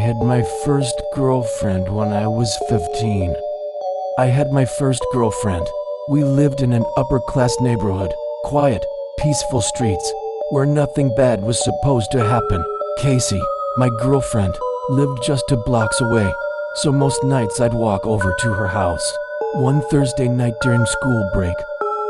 had my first girlfriend when I was 15. I had my first girlfriend. We lived in an upper-class neighborhood, quiet, peaceful streets, where nothing bad was supposed to happen. Casey, my girlfriend, lived just 2 blocks away, so most nights I'd walk over to her house. One Thursday night during school break,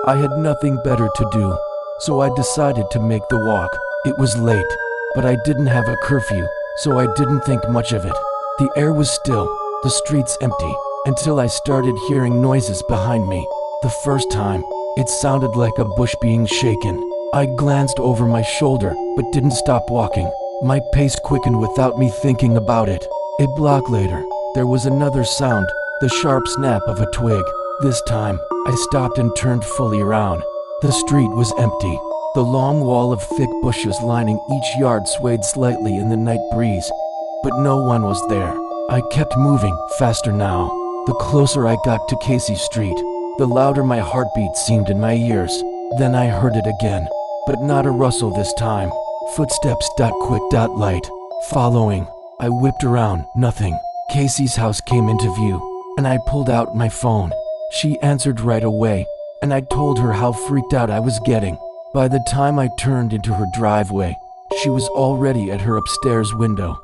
I had nothing better to do, so I decided to make the walk. It was late, but I didn't have a curfew, so I didn't think much of it. The air was still, the streets empty, until I started hearing noises behind me. The first time, it sounded like a bush being shaken. I glanced over my shoulder, but didn't stop walking. My pace quickened without me thinking about it. A block later, there was another sound, the sharp snap of a twig. This time, I stopped and turned fully around. The street was empty. The long wall of thick bushes lining each yard swayed slightly in the night breeze, but no one was there. I kept moving, faster now. The closer I got to Casey Street, the louder my heartbeat seemed in my ears. Then I heard it again, but not a rustle this time. Footsteps, quick, light. Following, I whipped around, nothing. Casey's house came into view, and I pulled out my phone. She answered right away, and I told her how freaked out I was getting. By the time I turned into her driveway, she was already at her upstairs window,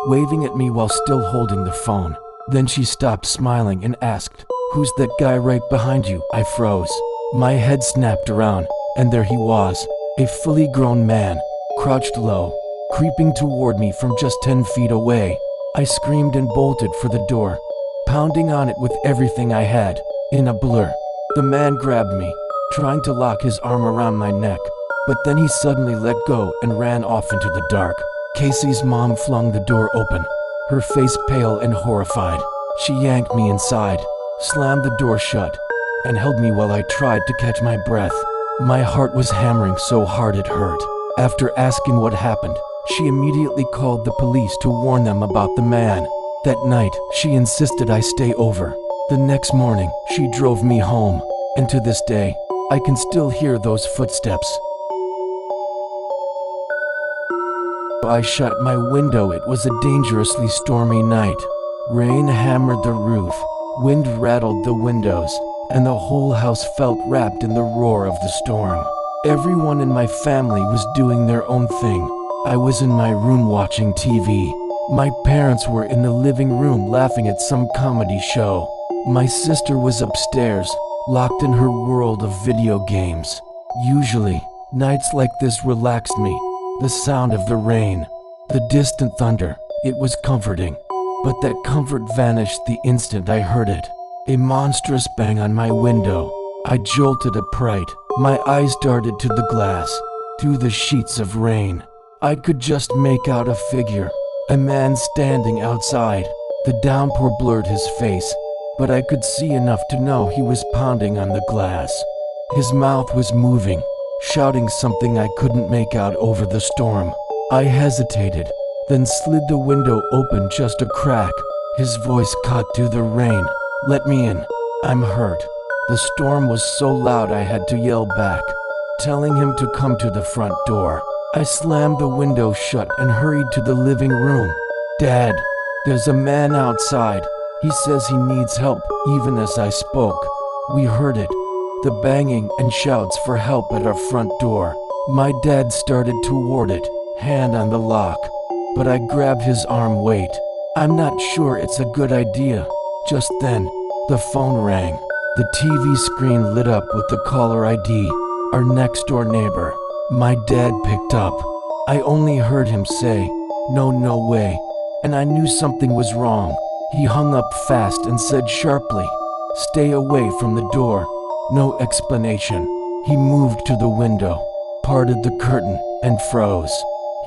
waving at me while still holding the phone. Then she stopped smiling and asked, "Who's that guy right behind you?" I froze. My head snapped around, and there he was, a fully grown man, crouched low, creeping toward me from just 10 feet away. I screamed and bolted for the door, pounding on it with everything I had. In a blur, the man grabbed me, trying to lock his arm around my neck, but then he suddenly let go and ran off into the dark. Casey's mom flung the door open, her face pale and horrified. She yanked me inside, slammed the door shut, and held me while I tried to catch my breath. My heart was hammering so hard it hurt. After asking what happened, she immediately called the police to warn them about the man. That night, she insisted I stay over. The next morning, she drove me home, and to this day, I can still hear those footsteps. I shut my window. It was a dangerously stormy night. Rain hammered the roof, wind rattled the windows, and the whole house felt wrapped in the roar of the storm. Everyone in my family was doing their own thing. I was in my room watching TV. My parents were in the living room laughing at some comedy show. My sister was upstairs, locked in her world of video games. Usually, nights like this relaxed me. The sound of the rain, the distant thunder, it was comforting. But that comfort vanished the instant I heard it. A monstrous bang on my window. I jolted upright. My eyes darted to the glass, through the sheets of rain. I could just make out a figure, a man standing outside. The downpour blurred his face, but I could see enough to know he was pounding on the glass. His mouth was moving, shouting something I couldn't make out over the storm. I hesitated, then slid the window open just a crack. His voice caught through the rain. "Let me in. I'm hurt." The storm was so loud I had to yell back, telling him to come to the front door. I slammed the window shut and hurried to the living room. "Dad, there's a man outside. He says he needs help." Even as I spoke, we heard it, the banging and shouts for help at our front door. My dad started toward it, hand on the lock, but I grabbed his arm. "Wait, I'm not sure it's a good idea." Just then, the phone rang. The TV screen lit up with the caller ID, our next-door neighbor. My dad picked up. I only heard him say, no way," and I knew something was wrong. He hung up fast and said sharply, "Stay away from the door." No explanation. He moved to the window, parted the curtain, and froze.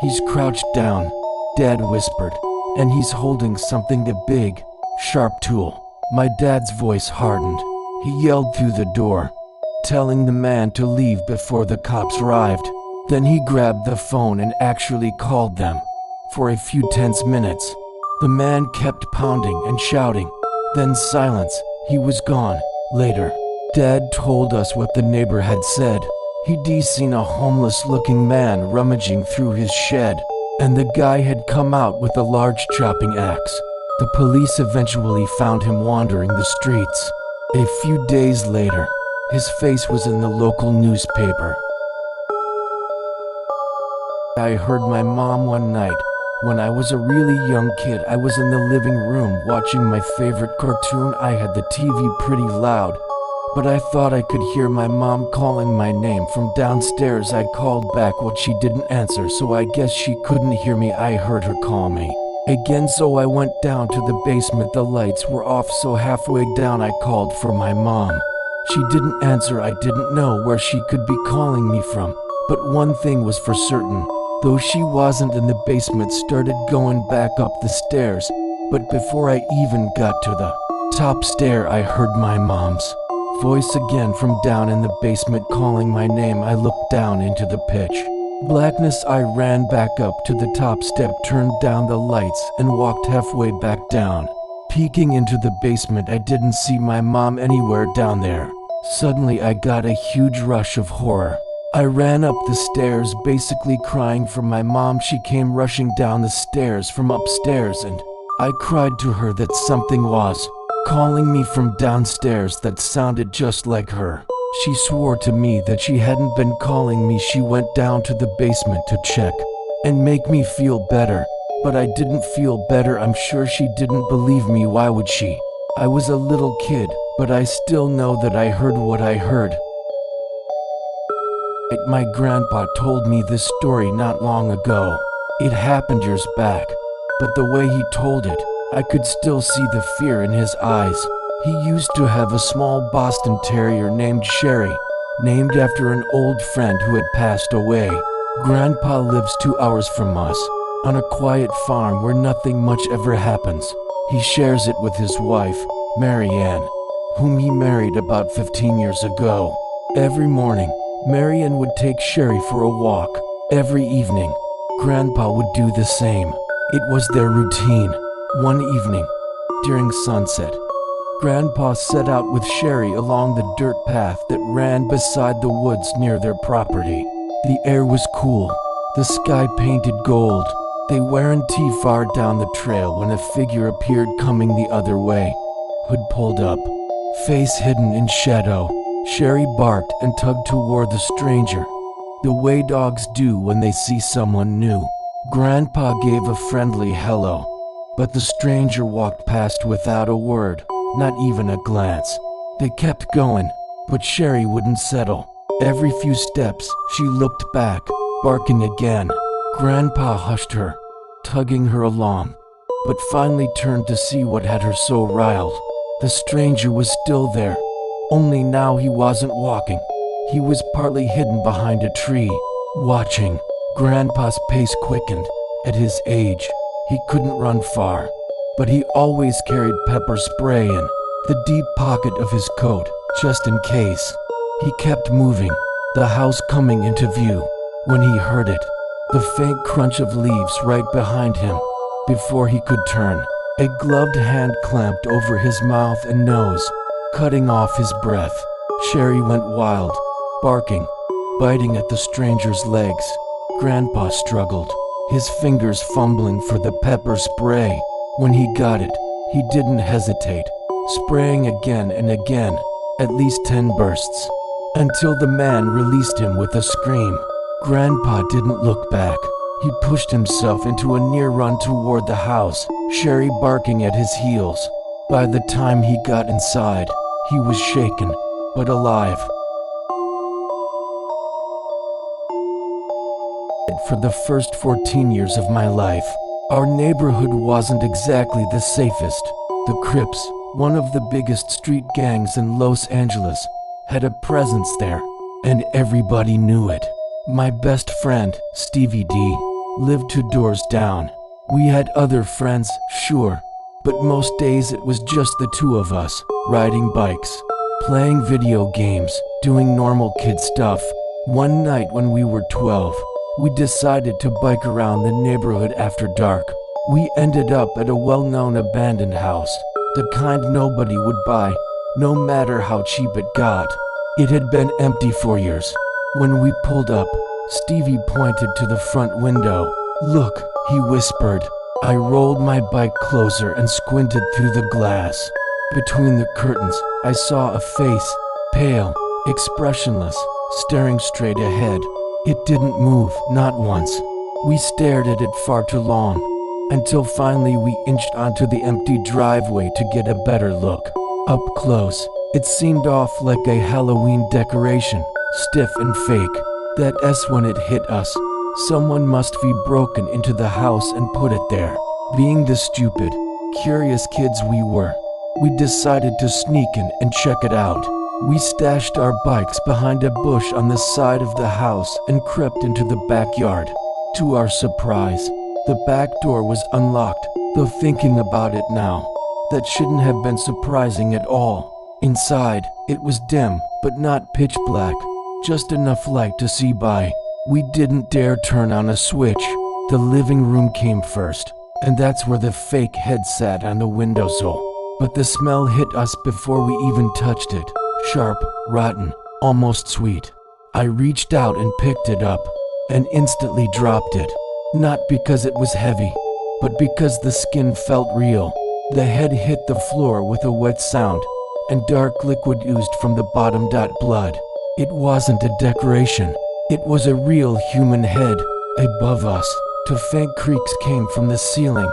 "He's crouched down," Dad whispered, "and he's holding something, a big, sharp tool." My dad's voice hardened. He yelled through the door, telling the man to leave before the cops arrived. Then he grabbed the phone and actually called them. For a few tense minutes, the man kept pounding and shouting. Then silence. He was gone. Later, Dad told us what the neighbor had said. He'd seen a homeless-looking man rummaging through his shed. and the guy had come out with a large chopping axe. The police eventually found him wandering the streets. A few days later, his face was in the local newspaper. I heard my mom one night. When I was a really young kid, I was in the living room watching my favorite cartoon. I had the TV pretty loud, but I thought I could hear my mom calling my name from downstairs. I called back, but she didn't answer, so I guess she couldn't hear me. I heard her call me again, so I went down to the basement. The lights were off, so halfway down I called for my mom. She didn't answer. I didn't know where she could be calling me from, but one thing was for certain. Though she wasn't in the basement, started going back up the stairs, but before I even got to the top stair, I heard my mom's voice again from down in the basement calling my name. I looked down into the pitch blackness. I ran back up to the top step, turned down the lights, and walked halfway back down. Peeking into the basement, I didn't see my mom anywhere down there. Suddenly I got a huge rush of horror. I ran up the stairs, basically crying for my mom. She came rushing down the stairs from upstairs, and I cried to her that something was calling me from downstairs that sounded just like her. She swore to me that she hadn't been calling me. She went down to the basement to check and make me feel better, but I didn't feel better. I'm sure she didn't believe me. Why would she? I was a little kid, but I still know that I heard what I heard. My grandpa told me this story not long ago. It happened years back, but the way he told it, I could still see the fear in his eyes. He used to have a small Boston Terrier named Sherry, named after an old friend who had passed away. Grandpa lives 2 hours from us, on a quiet farm where nothing much ever happens. He shares it with his wife, Mary Ann, whom he married about 15 years ago. Every morning, Marian would take Sherry for a walk. Every evening, Grandpa would do the same. It was their routine. One evening, during sunset, Grandpa set out with Sherry along the dirt path that ran beside the woods near their property. The air was cool, the sky painted gold. They weren't too far down the trail when a figure appeared coming the other way. Hood pulled up, face hidden in shadow. Sherry barked and tugged toward the stranger, the way dogs do when they see someone new. Grandpa gave a friendly hello, but the stranger walked past without a word, not even a glance. They kept going, but Sherry wouldn't settle. Every few steps, she looked back, barking again. Grandpa hushed her, tugging her along, but finally turned to see what had her so riled. The stranger was still there. Only now he wasn't walking. He was partly hidden behind a tree, watching. Grandpa's pace quickened. At his age, he couldn't run far, but he always carried pepper spray in the deep pocket of his coat, just in case. He kept moving, the house coming into view, when he heard it, the faint crunch of leaves right behind him. Before he could turn, a gloved hand clamped over his mouth and nose, cutting off his breath. Sherry went wild, barking, biting at the stranger's legs. Grandpa struggled, his fingers fumbling for the pepper spray. When he got it, he didn't hesitate, spraying again and again, at least 10 bursts, until the man released him with a scream. Grandpa didn't look back. He pushed himself into a near run toward the house, Sherry barking at his heels. By the time he got inside, he was shaken, but alive. For the first 14 years of my life, our neighborhood wasn't exactly the safest. The Crips, one of the biggest street gangs in Los Angeles, had a presence there, and everybody knew it. My best friend, Stevie D, lived 2 doors down. We had other friends, sure, but most days it was just the 2 of us, riding bikes, playing video games, doing normal kid stuff. One night when we were 12, we decided to bike around the neighborhood after dark. We ended up at a well-known abandoned house, the kind nobody would buy, no matter how cheap it got. It had been empty for years. When we pulled up, Stevie pointed to the front window. "Look," he whispered. I rolled my bike closer and squinted through the glass. Between the curtains, I saw a face, pale, expressionless, staring straight ahead. It didn't move, not once. We stared at it far too long, until finally we inched onto the empty driveway to get a better look. Up close, it seemed off like a Halloween decoration, stiff and fake. That S when it hit us. Someone must be broken into the house and put it there. Being the stupid, curious kids we were, we decided to sneak in and check it out. We stashed our bikes behind a bush on the side of the house and crept into the backyard. To our surprise, the back door was unlocked, though thinking about it now, that shouldn't have been surprising at all. Inside, it was dim, but not pitch black, just enough light to see by. We didn't dare turn on a switch. The living room came first, and that's where the fake head sat on the windowsill. But the smell hit us before we even touched it. Sharp, rotten, almost sweet. I reached out and picked it up, and instantly dropped it. Not because it was heavy, but because the skin felt real. The head hit the floor with a wet sound, and dark liquid oozed from the bottom. Blood. It wasn't a decoration. It was a real human head. Above us, two faint creaks came from the ceiling,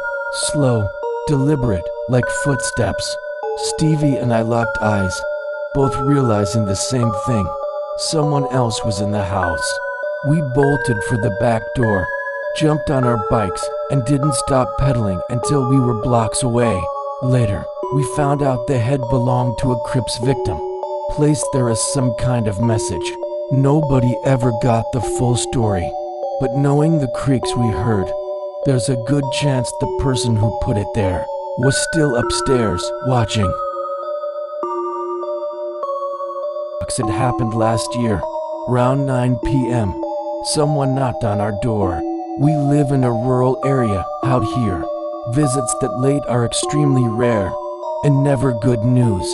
slow, deliberate, like footsteps. Stevie and I locked eyes, both realizing the same thing. Someone else was in the house. We bolted for the back door, jumped on our bikes, and didn't stop pedaling until we were blocks away. Later, we found out the head belonged to a Crips victim, placed there as some kind of message. Nobody ever got the full story, but knowing the creaks we heard, there's a good chance the person who put it there was still upstairs, watching. It happened last year, around 9 p.m. Someone knocked on our door. We live in a rural area out here. Visits that late are extremely rare, and never good news.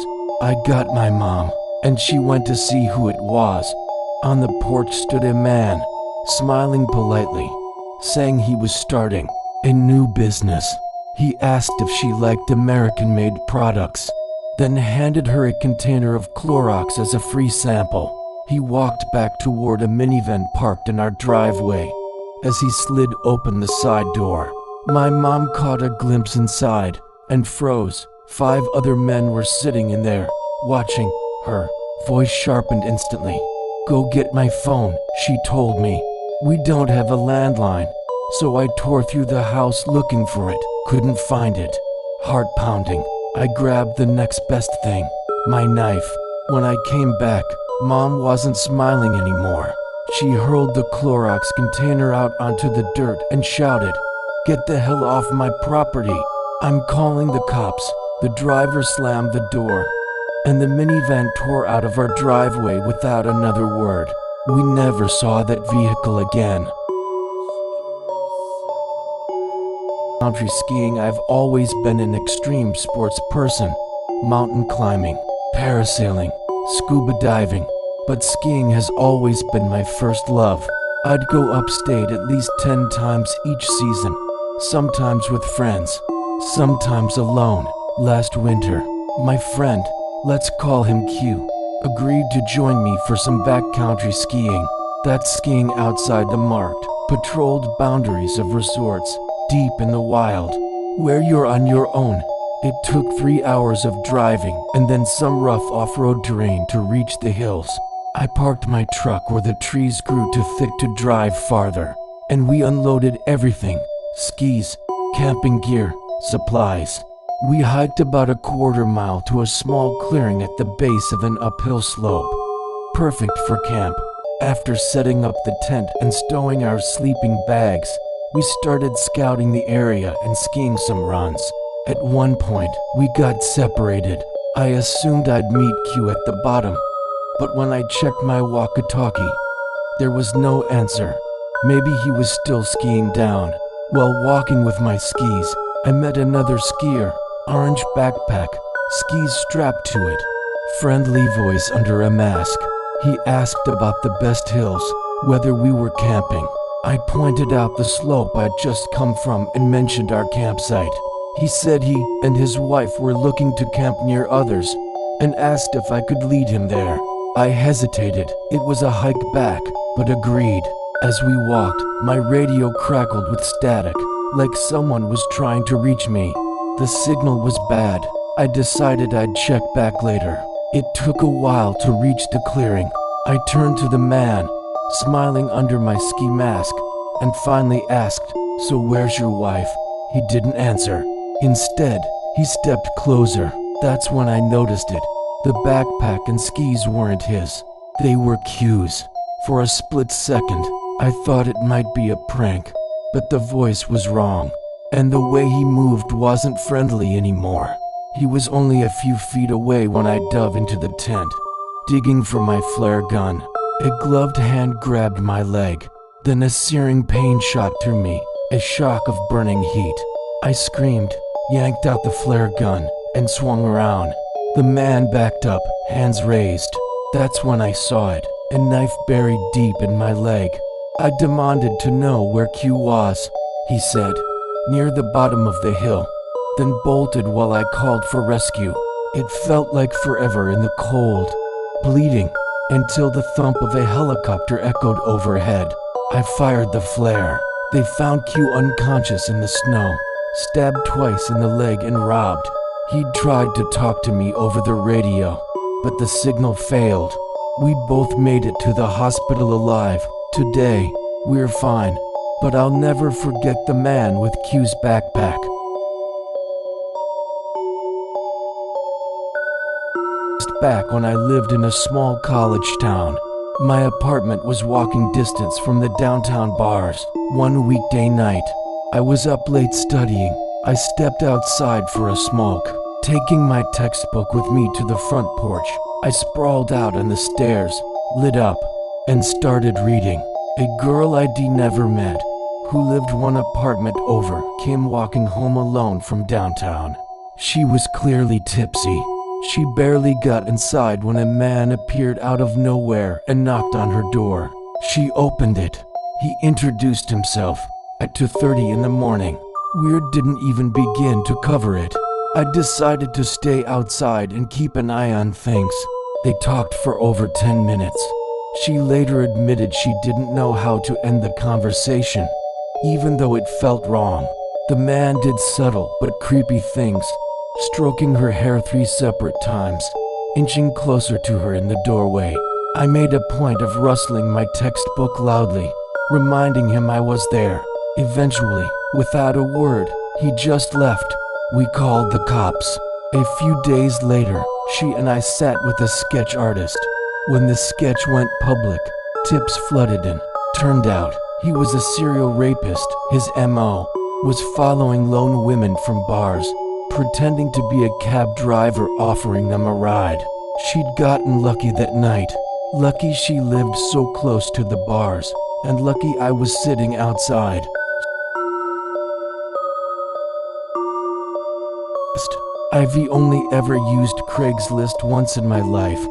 I got my mom, and she went to see who it was. On the porch stood a man, smiling politely, saying he was starting a new business. He asked if she liked American-made products, then handed her a container of Clorox as a free sample. He walked back toward a minivan parked in our driveway. As he slid open the side door, my mom caught a glimpse inside and froze. 5 other men were sitting in there, watching. Her voice sharpened instantly. "Go get my phone," she told me. "We don't have a landline." So I tore through the house looking for it, couldn't find it. Heart pounding, I grabbed the next best thing, my knife. When I came back, Mom wasn't smiling anymore. She hurled the Clorox container out onto the dirt and shouted, "Get the hell off my property. I'm calling the cops." The driver slammed the door, and the minivan tore out of our driveway without another word. We never saw that vehicle again. Country skiing. I've always been an extreme sports person. Mountain climbing, parasailing, scuba diving, but skiing has always been my first love. I'd go upstate at least 10 times each season, sometimes with friends, sometimes alone. Last winter, my friend, let's call him Q, agreed to join me for some backcountry skiing. That's skiing outside the marked, patrolled boundaries of resorts, deep in the wild, where you're on your own. It took 3 hours of driving and then some rough off-road terrain to reach the hills. I parked my truck where the trees grew too thick to drive farther, and we unloaded everything: skis, camping gear, supplies. We hiked about a quarter-mile to a small clearing at the base of an uphill slope, perfect for camp. After setting up the tent and stowing our sleeping bags, we started scouting the area and skiing some runs. At one point, we got separated. I assumed I'd meet Q at the bottom, but when I checked my walkie-talkie, there was no answer. Maybe he was still skiing down. While walking with my skis, I met another skier, orange backpack, skis strapped to it. Friendly voice under a mask. He asked about the best hills, whether we were camping. I pointed out the slope I'd just come from and mentioned our campsite. He said he and his wife were looking to camp near others and asked if I could lead him there. I hesitated. It was a hike back, but agreed. As we walked, my radio crackled with static, like someone was trying to reach me. The signal was bad. I decided I'd check back later. It took a while to reach the clearing. I turned to the man, smiling under my ski mask, and finally asked, "So where's your wife?" He didn't answer. Instead, he stepped closer. That's when I noticed it. The backpack and skis weren't his. They were Q's. For a split second, I thought it might be a prank, but the voice was wrong, and the way he moved wasn't friendly anymore. He was only a few feet away when I dove into the tent, digging for my flare gun. A gloved hand grabbed my leg. Then a searing pain shot through me, a shock of burning heat. I screamed, yanked out the flare gun, and swung around. The man backed up, hands raised. That's when I saw it, a knife buried deep in my leg. I demanded to know where Q was. He said, "Near the bottom of the hill," then bolted while I called for rescue. It felt like forever in the cold, bleeding, until the thump of a helicopter echoed overhead. I fired the flare. They found Q unconscious in the snow, stabbed twice in the leg and robbed. He'd tried to talk to me over the radio, but the signal failed. We both made it to the hospital alive. Today, we're fine, but I'll never forget the man with Q's backpack. Back when I lived in a small college town. My apartment was walking distance from the downtown bars. One weekday night, I was up late studying. I stepped outside for a smoke, taking my textbook with me to the front porch. I sprawled out on the stairs, lit up, and started reading. A girl I'd never met, who lived one apartment over, came walking home alone from downtown. She was clearly tipsy. She barely got inside when a man appeared out of nowhere and knocked on her door. She opened it. He introduced himself. At 2:30 in the morning. Weird didn't even begin to cover it. I decided to stay outside and keep an eye on things. They talked for over 10 minutes. She later admitted she didn't know how to end the conversation, even though it felt wrong. The man did subtle but creepy things, stroking her hair 3 separate times, inching closer to her in the doorway. I made a point of rustling my textbook loudly, reminding him I was there. Eventually, without a word, he just left. We called the cops. A few days later, she and I sat with a sketch artist. When the sketch went public, tips flooded in. Turned out, he was a serial rapist. His MO was following lone women from bars, pretending to be a cab driver offering them a ride. She'd gotten lucky that night. Lucky she lived so close to the bars, and lucky I was sitting outside. I've only ever used Craigslist once in my life,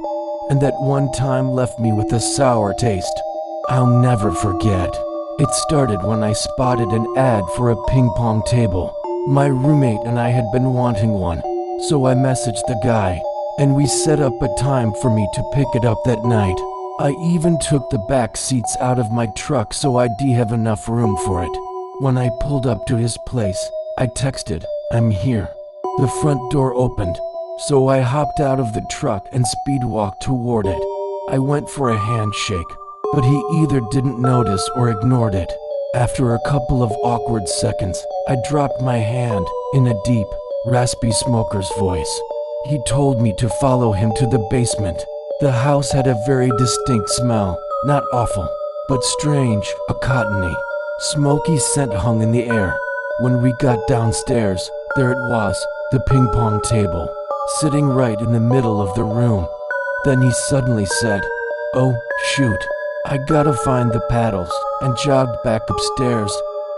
and that one time left me with a sour taste I'll never forget. It started when I spotted an ad for a ping pong table. My roommate and I had been wanting one, so I messaged the guy, and we set up a time for me to pick it up that night. I even took the back seats out of my truck so I'd have enough room for it. When I pulled up to his place, I texted, "I'm here." The front door opened, so I hopped out of the truck and speed walked toward it. I went for a handshake, but he either didn't notice or ignored it. After a couple of awkward seconds, I dropped my hand in a deep, raspy smoker's voice. He told me to follow him to the basement. The house had a very distinct smell, not awful, but strange, a cottony, smoky scent hung in the air. When we got downstairs, there it was, the ping pong table, sitting right in the middle of the room. Then he suddenly said, "Oh, shoot, I gotta find the paddles," and jogged back upstairs,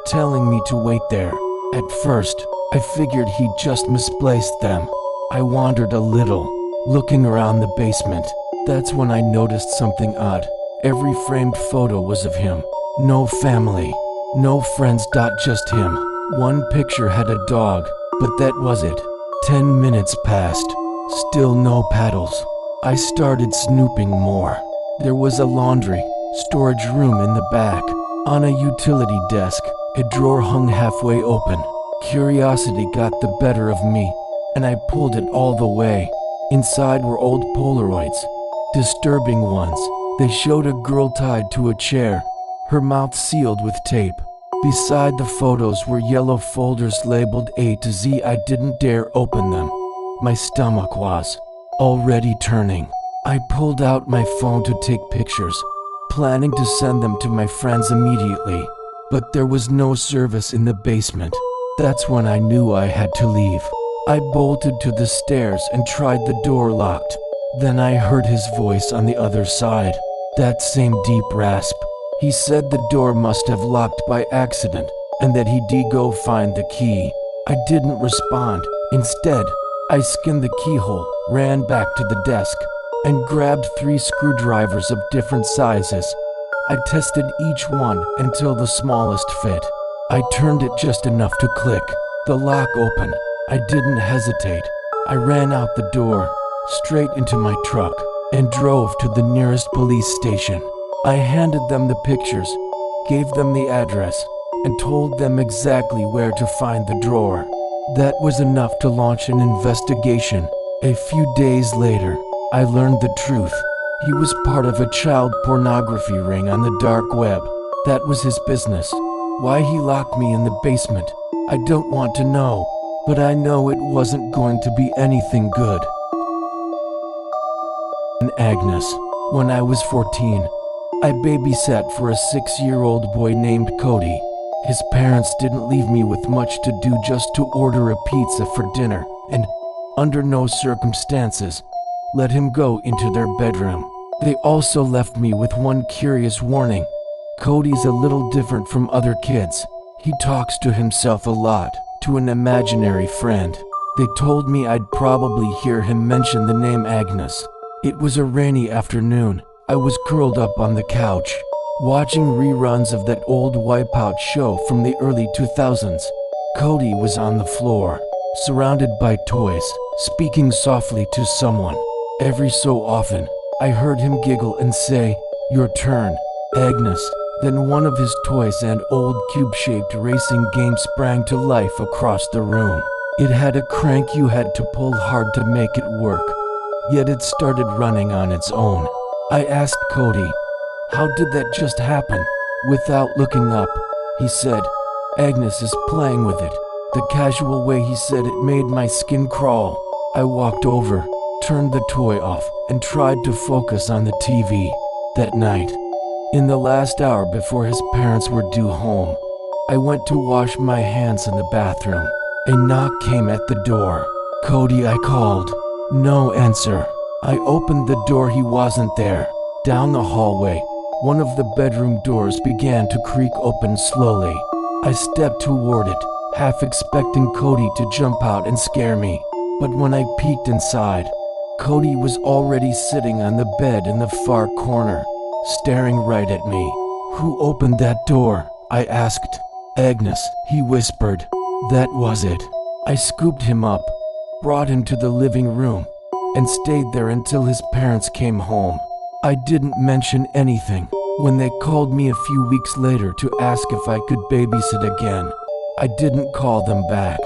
telling me to wait there. At first, I figured he'd just misplaced them. I wandered a little, looking around the basement. That's when I noticed something odd. Every framed photo was of him, No family, no friends. Just him. One picture had a dog, but that was it. 10 minutes passed. Still no paddles. I started snooping more. There was a laundry storage room in the back. On a utility desk, a drawer hung halfway open. Curiosity got the better of me, and I pulled it all the way. Inside were old Polaroids. Disturbing ones. They showed a girl tied to a chair, her mouth sealed with tape. Beside the photos were yellow folders labeled A to Z. I didn't dare open them. My stomach was already turning. I pulled out my phone to take pictures, planning to send them to my friends immediately. But there was no service in the basement. That's when I knew I had to leave. I bolted to the stairs and tried the door locked. Then I heard his voice on the other side. That same deep rasp. He said the door must have locked by accident and that he'd go find the key. I didn't respond. Instead, I skinned the keyhole, ran back to the desk, and grabbed 3 screwdrivers of different sizes. I tested each one until the smallest fit. I turned it just enough to click. The lock opened. I didn't hesitate. I ran out the door, straight into my truck, and drove to the nearest police station. I handed them the pictures, gave them the address, and told them exactly where to find the drawer. That was enough to launch an investigation. A few days later, I learned the truth. He was part of a child pornography ring on the dark web. That was his business. Why he locked me in the basement, I don't want to know, but I know it wasn't going to be anything good. And Agnes. When I was 14, I babysat for a 6-year-old boy named Cody. His parents didn't leave me with much to do, just to order a pizza for dinner, and, under no circumstances, let him go into their bedroom. They also left me with one curious warning. Cody's a little different from other kids. He talks to himself a lot, to an imaginary friend. They told me I'd probably hear him mention the name Agnes. It was a rainy afternoon. I was curled up on the couch, watching reruns of that old Wipeout show from the early 2000s. Cody was on the floor, surrounded by toys, speaking softly to someone. Every so often, I heard him giggle and say, "Your turn, Agnes." Then one of his toys, an old cube-shaped racing game, sprang to life across the room. It had a crank you had to pull hard to make it work, yet it started running on its own. I asked Cody, "How did that just happen?" Without looking up, he said, "Agnes is playing with it." The casual way he said it made my skin crawl. I walked over, turned the toy off, and tried to focus on the TV. That night, in the last hour before his parents were due home, I went to wash my hands in the bathroom. A knock came at the door. "Cody," I called. No answer. I opened the door. He wasn't there. Down the hallway, one of the bedroom doors began to creak open slowly. I stepped toward it, half expecting Cody to jump out and scare me. But when I peeked inside, Cody was already sitting on the bed in the far corner, staring right at me. "Who opened that door?" I asked. "Agnes," he whispered. That was it. I scooped him up, brought him to the living room, and stayed there until his parents came home. I didn't mention anything. When they called me a few weeks later to ask if I could babysit again, I didn't call them back.